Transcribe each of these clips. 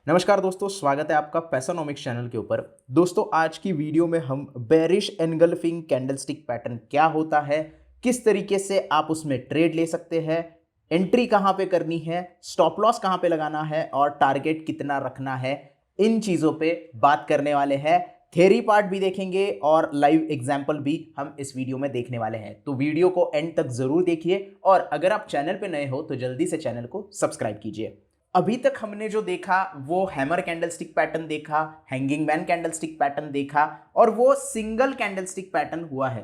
नमस्कार दोस्तों, स्वागत है आपका पैसानोमिक्स चैनल के ऊपर। दोस्तों, आज की वीडियो में हम बेरिश एनगल्फिंग कैंडलस्टिक पैटर्न क्या होता है, किस तरीके से आप उसमें ट्रेड ले सकते हैं, एंट्री कहां पे करनी है, स्टॉप लॉस कहां पे लगाना है और टारगेट कितना रखना है, इन चीज़ों पे बात करने वाले हैं। थ्योरी पार्ट भी देखेंगे और लाइव एग्जाम्पल भी हम इस वीडियो में देखने वाले हैं। तो वीडियो को एंड तक जरूर देखिए और अगर आप चैनल पे नए हो तो जल्दी से चैनल को सब्सक्राइब कीजिए। अभी तक हमने जो देखा वो हैमर कैंडलस्टिक पैटर्न देखा, हैंगिंग मैन कैंडलस्टिक पैटर्न देखा और वो सिंगल कैंडलस्टिक पैटर्न हुआ है।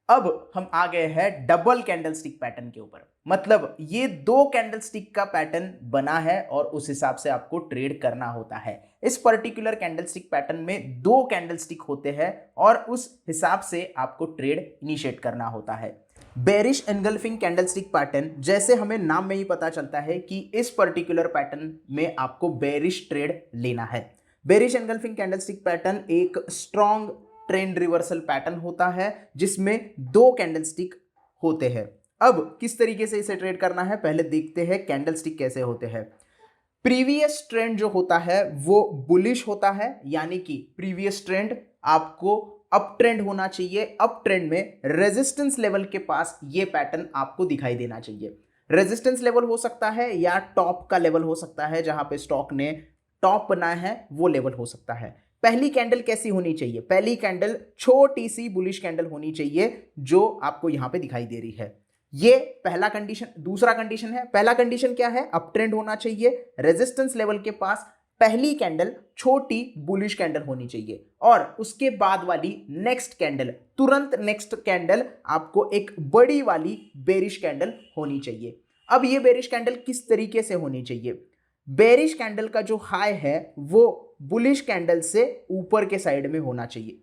अब हम आ गए हैं डबल कैंडलस्टिक पैटर्न के ऊपर। मतलब ये दो कैंडलस्टिक का पैटर्न बना है और उस हिसाब से आपको ट्रेड करना होता है। इस पर्टिकुलर कैंडलस्टिक पैटर्न में दो कैंडलस्टिक होते हैं और उस हिसाब से आपको ट्रेड इनिशिएट करना होता है। बेरिश एनगल्फिंग कैंडलस्टिक पैटर्न, जैसे हमें नाम में ही पता चलता है कि इस पर्टिकुलर पैटर्न में आपको बेरिश ट्रेड लेना है। बेरिश एनगल्फिंग कैंडलस्टिक पैटर्न एक स्ट्रॉन्ग ट्रेंड रिवर्सल पैटर्न होता है जिसमें दो कैंडलस्टिक होते हैं। अब किस तरीके से इसे ट्रेड करना है पहले देखते हैं कैंडलस्टिक कैसे होते हैं। प्रीवियस ट्रेंड जो होता है वो बुलिश होता है, यानी कि प्रीवियस ट्रेंड आपको अप ट्रेंड होना चाहिए। अप ट्रेंड में रेजिस्टेंस लेवल के पास ये पैटर्न आपको दिखाई देना चाहिए। रेजिस्टेंस लेवल हो सकता है या टॉप का लेवल हो सकता है, जहां पे स्टॉक ने टॉप बनाया है वो लेवल हो सकता है। पहली कैंडल कैसी होनी चाहिए? पहली कैंडल छोटी सी बुलिश कैंडल होनी चाहिए जो आपको यहां पे दिखाई दे रही है। ये पहला कंडीशन। दूसरा कंडीशन है, पहला कंडीशन क्या है? अप ट्रेंड होना चाहिए, रेजिस्टेंस लेवल के पास पहली कैंडल छोटी बुलिश कैंडल होनी चाहिए और उसके बाद वाली नेक्स्ट कैंडल, तुरंत नेक्स्ट कैंडल आपको एक बड़ी वाली बेरिश कैंडल होनी चाहिए। अब ये बेरिश कैंडल किस तरीके से होनी चाहिए? बेरिश कैंडल का जो हाई है वो बुलिश कैंडल से ऊपर के साइड में होना चाहिए,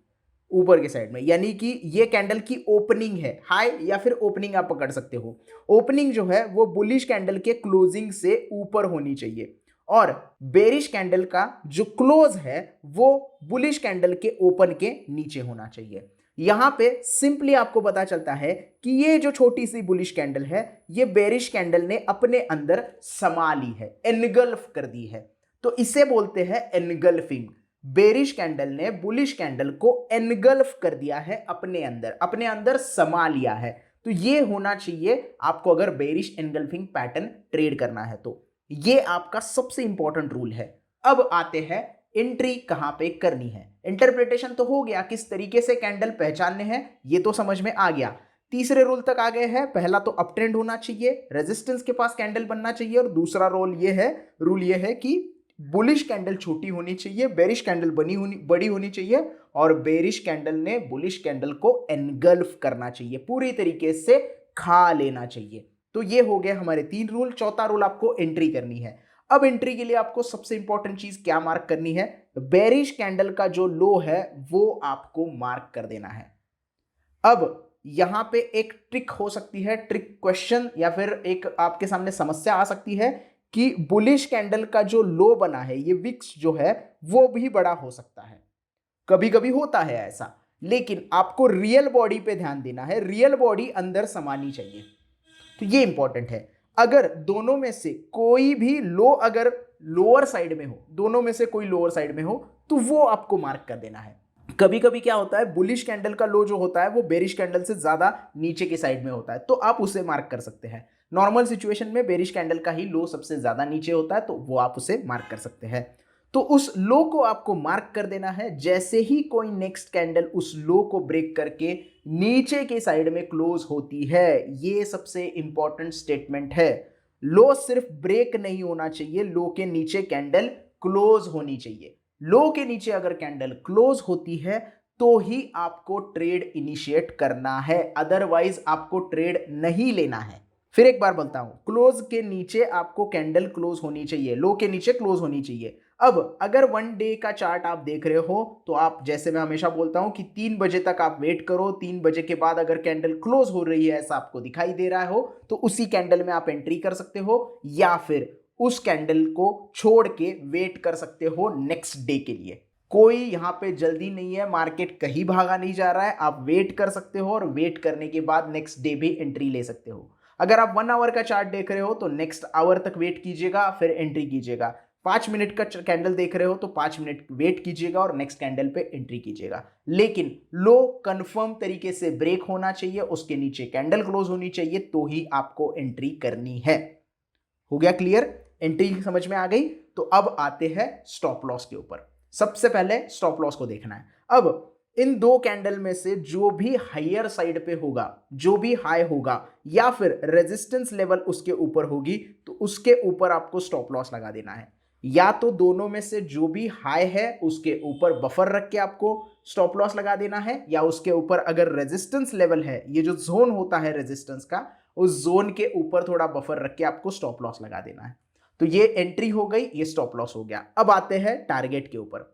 ऊपर के साइड में, यानी कि ये कैंडल की ओपनिंग है, हाई या फिर ओपनिंग आप पकड़ सकते हो। ओपनिंग जो है वो बुलिश कैंडल के क्लोजिंग से ऊपर होनी चाहिए और बेरिश कैंडल का जो क्लोज है वो बुलिश कैंडल के ओपन के नीचे होना चाहिए। यहां पे सिंपली आपको पता चलता है कि ये जो छोटी सी बुलिश कैंडल है ये बेरिश कैंडल ने अपने अंदर समा ली है, एनगल्फ कर दी है, तो इसे बोलते हैं एनगल्फिंग। बेरिश कैंडल ने बुलिश कैंडल को एनगल्फ कर दिया है, अपने अंदर समा लिया है। तो ये होना चाहिए आपको अगर बेरिश एनगल्फिंग पैटर्न ट्रेड करना है तो। ये आपका सबसे इंपॉर्टेंट रूल है। अब आते हैं एंट्री कहां पे करनी है। इंटरप्रिटेशन तो हो गया, किस तरीके से कैंडल पहचानने हैं ये तो समझ में आ गया। तीसरे रूल तक आ गए हैं। पहला तो अप ट्रेंड होना चाहिए, रेजिस्टेंस के पास कैंडल बनना चाहिए और दूसरा रूल ये है कि बुलिश कैंडल छोटी होनी चाहिए, बेरिश कैंडल बड़ी होनी चाहिए और बेरिश कैंडल ने बुलिश कैंडल को एनगल्फ करना चाहिए, पूरी तरीके से खा लेना चाहिए। तो ये हो गए हमारे तीन रूल। चौथा रूल आपको एंट्री करनी है। अब एंट्री के लिए आपको सबसे इंपॉर्टेंट चीज क्या मार्क करनी है? बेरिश कैंडल का जो लो है वो आपको मार्क कर देना है। अब यहां पे एक ट्रिक हो सकती है, ट्रिक क्वेश्चन या फिर एक आपके सामने समस्या आ सकती है कि बुलिश कैंडल का जो लो बना है, ये विक्स जो है वो भी बड़ा हो सकता है। कभी कभी होता है ऐसा, लेकिन आपको रियल बॉडी पे ध्यान देना है, रियल बॉडी अंदर समानी चाहिए। तो ये इंपॉर्टेंट है। अगर दोनों में से कोई भी लो अगर लोअर साइड में हो, दोनों में से कोई लोअर साइड में हो तो वो आपको मार्क कर देना है। कभी कभी क्या होता है, बुलिश कैंडल का लो जो होता है वो बेरिश कैंडल से ज्यादा नीचे के साइड में होता है, तो आप उसे मार्क कर सकते हैं। नॉर्मल सिचुएशन में बेरिश कैंडल का ही लो सबसे ज्यादा नीचे होता है, तो वो आप उसे मार्क कर सकते हैं। तो उस लो को आपको मार्क कर देना है। जैसे ही कोई नेक्स्ट कैंडल उस लो को ब्रेक करके नीचे के साइड में क्लोज होती है, ये सबसे इंपॉर्टेंट स्टेटमेंट है। लो सिर्फ ब्रेक नहीं होना चाहिए, लो के नीचे कैंडल क्लोज होनी चाहिए। लो के नीचे अगर कैंडल क्लोज होती है तो ही आपको ट्रेड इनिशिएट करना है, अदरवाइज आपको ट्रेड नहीं लेना है। फिर एक बार बोलता हूं, क्लोज के नीचे आपको कैंडल क्लोज होनी चाहिए, लो के नीचे क्लोज होनी चाहिए। अब अगर वन डे का चार्ट आप देख रहे हो तो आप, जैसे मैं हमेशा बोलता हूं कि 3 बजे तक आप वेट करो, 3 बजे के बाद अगर कैंडल क्लोज हो रही है ऐसा आपको दिखाई दे रहा हो तो उसी कैंडल में आप एंट्री कर सकते हो, या फिर उस कैंडल को छोड़ के वेट कर सकते हो नेक्स्ट डे के लिए। कोई यहां पे जल्दी नहीं है, मार्केट कहीं भागा नहीं जा रहा है, आप वेट कर सकते हो और वेट करने के बाद नेक्स्ट डे भी एंट्री ले सकते हो। अगर आप 1 आवर का चार्ट देख रहे हो तो नेक्स्ट आवर तक वेट कीजिएगा, फिर एंट्री कीजिएगा। 5 मिनट का कैंडल देख रहे हो तो 5 मिनट वेट कीजिएगा और नेक्स्ट कैंडल पे एंट्री कीजिएगा, लेकिन लो कंफर्म तरीके से ब्रेक होना चाहिए, उसके नीचे कैंडल क्लोज होनी चाहिए, तो ही आपको एंट्री करनी है। हो गया क्लियर? एंट्री समझ में आ गई? तो अब आते हैं स्टॉप लॉस के ऊपर। सबसे पहले स्टॉप लॉस को देखना है। अब इन दो कैंडल में से जो भी हायर साइड पे होगा, जो भी हाई होगा या फिर रेजिस्टेंस लेवल उसके ऊपर होगी, तो उसके ऊपर आपको स्टॉप लॉस लगा देना है। या तो दोनों में से जो भी हाई है उसके ऊपर बफर रख के आपको स्टॉप लॉस लगा देना है, या उसके ऊपर अगर रेजिस्टेंस लेवल है, ये जो जोन होता है रेजिस्टेंस का, उस जोन के ऊपर थोड़ा बफर रख के आपको स्टॉप लॉस लगा देना है। तो ये एंट्री हो गई, ये स्टॉप लॉस हो गया। अब आते हैं टारगेट के ऊपर।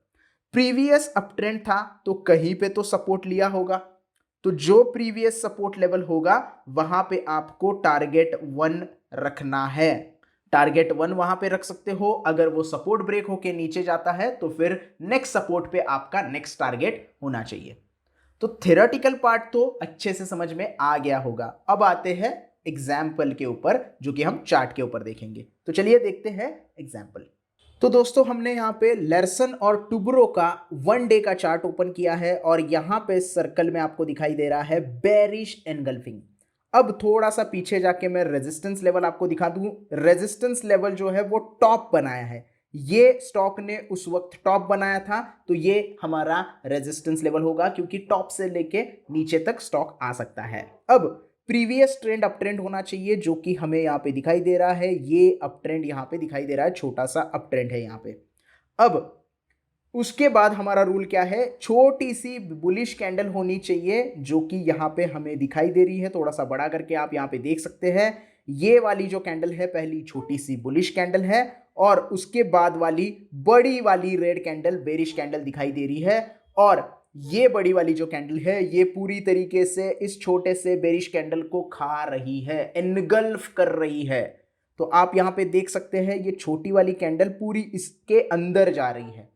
प्रीवियस अपट्रेंड था तो कहीं पे तो सपोर्ट लिया होगा, तो जो प्रीवियस सपोर्ट लेवल होगा वहां पे आपको टारगेट 1 रखना है। टारगेट 1 वहां पे रख सकते हो। अगर वो सपोर्ट ब्रेक होके नीचे जाता है तो फिर नेक्स्ट सपोर्ट पे आपका नेक्स्ट टारगेट होना चाहिए। तो थ्योरेटिकल पार्ट तो अच्छे से समझ में आ गया होगा। अब आते हैं एग्जाम्पल के ऊपर, जो कि हम चार्ट के ऊपर देखेंगे। तो चलिए देखते हैं एग्जाम्पल। तो दोस्तों हमने यहाँ पे लर्सन और टुब्रो का 1 डे का चार्ट ओपन किया है और यहाँ पे सर्कल में आपको दिखाई दे रहा है बेरिश एनगल्फिंग। अब थोड़ा सा पीछे जाके मैं रेजिस्टेंस लेवल आपको दिखा दूं। रेजिस्टेंस लेवल जो है वो टॉप बनाया है, ये स्टॉक ने उस वक्त टॉप बनाया था, तो ये हमारा रेजिस्टेंस लेवल होगा, क्योंकि टॉप से लेके नीचे तक स्टॉक आ सकता है। अब प्रीवियस ट्रेंड अप ट्रेंड होना चाहिए, जो कि हमें यहाँ पे दिखाई दे रहा है। ये अप ट्रेंड यहाँ पे दिखाई दे रहा है, छोटा सा अप ट्रेंड है यहाँ पे। अब उसके बाद हमारा रूल क्या है, छोटी सी बुलिश कैंडल होनी चाहिए, जो कि यहाँ पे हमें दिखाई दे रही है। थोड़ा सा बड़ा करके आप यहाँ पे देख सकते हैं। ये वाली जो कैंडल है पहली छोटी सी बुलिश कैंडल है, और उसके बाद वाली बड़ी वाली रेड कैंडल बेरिश कैंडल दिखाई दे रही है। और ये बड़ी वाली जो कैंडल है ये पूरी तरीके से इस छोटे से बेरिश कैंडल को खा रही है, एनगल्फ कर रही है। तो आप यहाँ पे देख सकते हैं ये छोटी वाली कैंडल पूरी इसके अंदर जा रही है।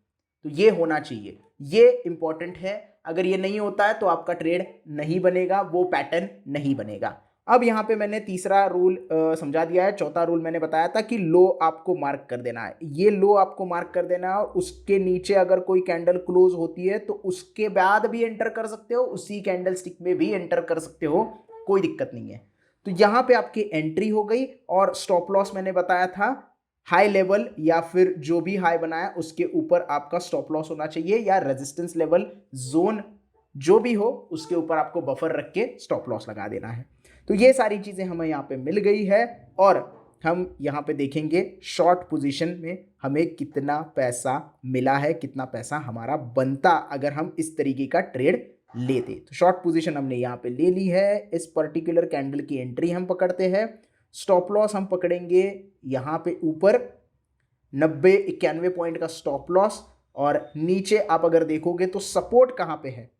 तो ये होना चाहिए, ये इंपॉर्टेंट है। अगर ये नहीं होता है तो आपका ट्रेड नहीं बनेगा, वो पैटर्न नहीं बनेगा। अब यहाँ पे मैंने तीसरा रूल समझा दिया है। चौथा रूल मैंने बताया था कि लो आपको मार्क कर देना है। ये लो आपको मार्क कर देना है, और उसके नीचे अगर कोई कैंडल क्लोज होती है तो उसके बाद भी एंटर कर सकते हो, उसी कैंडल स्टिक में भी एंटर कर सकते हो, कोई दिक्कत नहीं है। तो यहाँ पे आपकी एंट्री हो गई। और स्टॉप लॉस मैंने बताया था, हाई लेवल या फिर जो भी हाई बनाया उसके ऊपर आपका स्टॉप लॉस होना चाहिए, या रेजिस्टेंस लेवल जोन जो भी हो उसके ऊपर आपको बफर रख के स्टॉप लॉस लगा देना है। तो ये सारी चीज़ें हमें यहाँ पे मिल गई है, और हम यहाँ पे देखेंगे शॉर्ट पोजीशन में हमें कितना पैसा मिला है, कितना पैसा हमारा बनता अगर हम इस तरीके का ट्रेड लेते। तो शॉर्ट पोजीशन हमने यहाँ पे ले ली है। इस पर्टिकुलर कैंडल की एंट्री हम पकड़ते हैं। स्टॉप लॉस हम पकड़ेंगे यहाँ पे ऊपर 90-91 पॉइंट का स्टॉप लॉस, और नीचे आप अगर देखोगे तो सपोर्ट कहाँ पे है,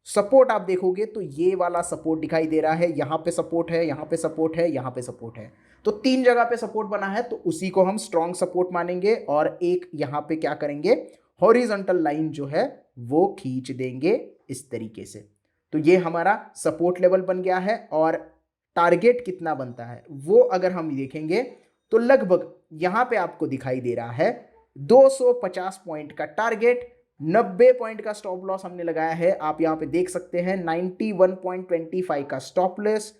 सपोर्ट आप देखोगे तो ये वाला सपोर्ट दिखाई दे रहा है। यहाँ पे सपोर्ट है, यहाँ पे सपोर्ट है, यहाँ पे सपोर्ट है। तो 3 जगह पे सपोर्ट बना है, तो उसी को हम स्ट्रॉन्ग सपोर्ट मानेंगे। और एक यहाँ पे क्या करेंगे, हॉरिजॉन्टल लाइन जो है वो खींच देंगे इस तरीके से। तो ये हमारा सपोर्ट लेवल बन गया है। और टारगेट कितना बनता है वो अगर हम देखेंगे तो लगभग यहाँ पे आपको दिखाई दे रहा है 250 पॉइंट का टारगेट, 90 पॉइंट का स्टॉप लॉस हमने लगाया है। आप यहाँ पे देख सकते हैं 91.25 का स्टॉप लॉस,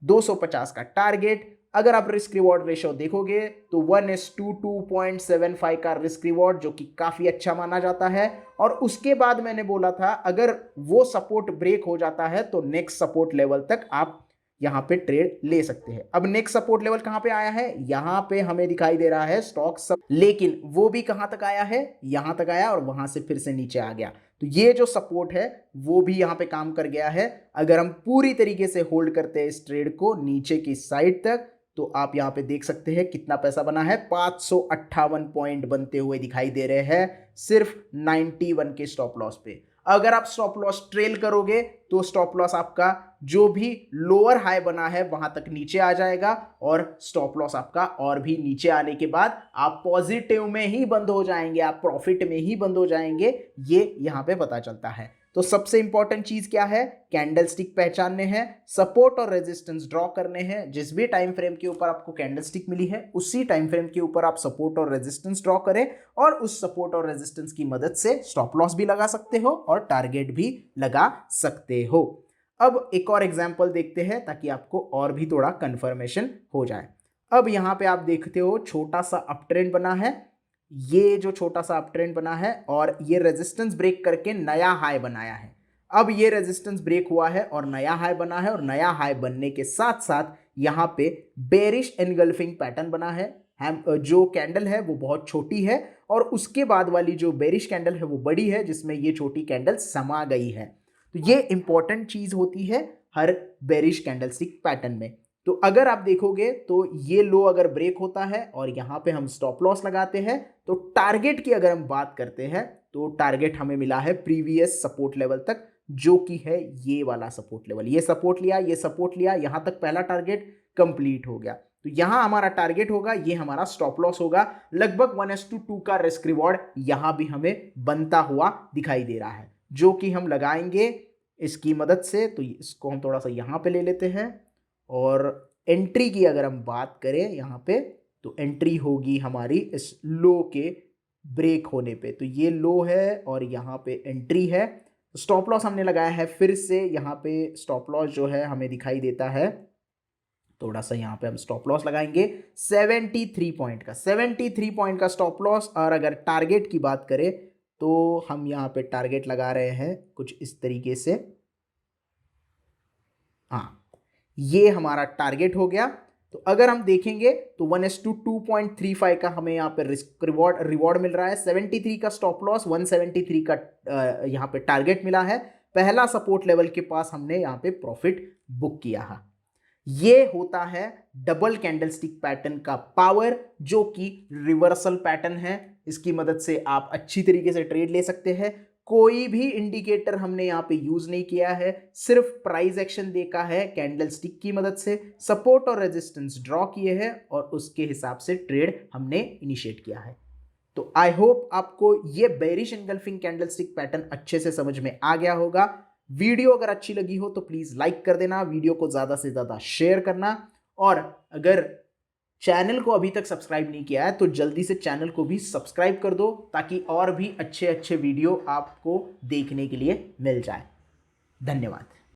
250 का टारगेट। अगर आप रिस्क रिवॉर्ड रेशियो देखोगे तो 1:2.75 का रिस्क रिवॉर्ड, जो कि काफ़ी अच्छा माना जाता है। और उसके बाद मैंने बोला था अगर वो सपोर्ट ब्रेक हो जाता है तो नेक्स्ट सपोर्ट लेवल तक आप यहाँ पे ट्रेड ले सकते हैं। अब नेक्स्ट सपोर्ट लेवल कहाँ पे आया है, यहाँ पे हमें दिखाई दे रहा है स्टॉक सब, लेकिन वो भी कहाँ तक आया है, यहाँ तक आया और वहां से फिर से नीचे आ गया। तो ये जो सपोर्ट है वो भी यहाँ पे काम कर गया है। अगर हम पूरी तरीके से होल्ड करते हैं इस ट्रेड को नीचे की साइड तक, तो आप यहाँ पे देख सकते हैं कितना पैसा बना है, 558 पॉइंट बनते हुए दिखाई दे रहे हैं सिर्फ 91 के स्टॉप लॉस पे। अगर आप स्टॉप लॉस ट्रेल करोगे तो स्टॉप लॉस आपका जो भी लोअर हाई बना है वहां तक नीचे आ जाएगा, और स्टॉप लॉस आपका और भी नीचे आने के बाद आप पॉजिटिव में ही बंद हो जाएंगे, आप प्रॉफिट में ही बंद हो जाएंगे। ये यहां पे पता चलता है। तो सबसे इंपॉर्टेंट चीज क्या है, कैंडलस्टिक पहचानने हैं, सपोर्ट और रेजिस्टेंस ड्रॉ करने हैं। जिस भी टाइम फ्रेम के ऊपर आपको कैंडलस्टिक मिली है उसी टाइम फ्रेम के ऊपर आप सपोर्ट और रेजिस्टेंस ड्रॉ करें और उस सपोर्ट और रेजिस्टेंस की मदद से स्टॉप लॉस भी लगा सकते हो और टारगेट भी लगा सकते हो। अब एक और एग्जांपल देखते हैं ताकि आपको और भी थोड़ा कंफर्मेशन हो जाए। अब यहाँ पे आप देखते हो छोटा सा अप ट्रेंड बना है, ये जो छोटा सा अप ट्रेंड बना है और ये रेजिस्टेंस ब्रेक करके नया हाई बनाया है। अब ये रेजिस्टेंस ब्रेक हुआ है और नया हाई बना है और नया हाई बनने के साथ साथ यहाँ पे बेरिश एनगल्फिंग पैटर्न बना है। जो कैंडल है वो बहुत छोटी है और उसके बाद वाली जो बेरिश कैंडल है वो बड़ी है जिसमें ये छोटी कैंडल समा गई है। तो ये इंपॉर्टेंट चीज होती है हर बेरिश कैंडलस्टिक पैटर्न में। तो अगर आप देखोगे तो ये लो अगर ब्रेक होता है और यहाँ पे हम स्टॉप लॉस लगाते हैं तो टारगेट की अगर हम बात करते हैं तो टारगेट हमें मिला है प्रीवियस सपोर्ट लेवल तक, जो कि है ये वाला सपोर्ट लेवल। ये सपोर्ट लिया, ये सपोर्ट लिया, यहां तक पहला टारगेट कंप्लीट हो गया। तो यहां हमारा टारगेट होगा, ये हमारा स्टॉप लॉस होगा। लगभग 1:2 का रिस्क रिवॉर्ड यहां भी हमें बनता हुआ दिखाई दे रहा है, जो कि हम लगाएंगे इसकी मदद से। तो इसको हम थोड़ा सा यहां पे ले लेते हैं और एंट्री की अगर हम बात करें यहाँ पे तो एंट्री होगी हमारी इस लो के ब्रेक होने पे। तो ये लो है और यहाँ पे एंट्री है। स्टॉप लॉस हमने लगाया है, फिर से यहाँ पे स्टॉप लॉस जो है हमें दिखाई देता है। थोड़ा सा यहाँ पे हम स्टॉप लॉस लगाएंगे 73 पॉइंट का, 73 पॉइंट का स्टॉप लॉस। और अगर टारगेट की बात करें तो हम यहाँ पे टारगेट लगा रहे हैं कुछ इस तरीके से। हाँ, ये हमारा टारगेट हो गया। तो अगर हम देखेंगे तो 1:2.35 का हमें यहाँ पे रिस्क रिवॉर्ड मिल रहा है। 73 का स्टॉप लॉस, 173 का यहाँ पे टारगेट मिला है। पहला सपोर्ट लेवल के पास हमने यहाँ पे प्रॉफिट बुक किया है। ये होता है डबल कैंडलस्टिक पैटर्न का पावर, जो कि रिवर्सल पैटर्न है। इसकी मदद से आप अच्छी तरीके से ट्रेड ले सकते हैं। कोई भी इंडिकेटर हमने यहाँ पे यूज नहीं किया है, सिर्फ प्राइस एक्शन देखा है, कैंडलस्टिक की मदद से सपोर्ट और रेजिस्टेंस ड्रॉ किए हैं और उसके हिसाब से ट्रेड हमने इनिशिएट किया है। तो आई होप आपको ये बेरिश एनगल्फिंग कैंडलस्टिक पैटर्न अच्छे से समझ में आ गया होगा। वीडियो अगर अच्छी लगी हो तो प्लीज लाइक कर देना, वीडियो को ज्यादा से ज्यादा शेयर करना, और अगर चैनल को अभी तक सब्सक्राइब नहीं किया है तो जल्दी से चैनल को भी सब्सक्राइब कर दो ताकि और भी अच्छे अच्छे वीडियो आपको देखने के लिए मिल जाए। धन्यवाद।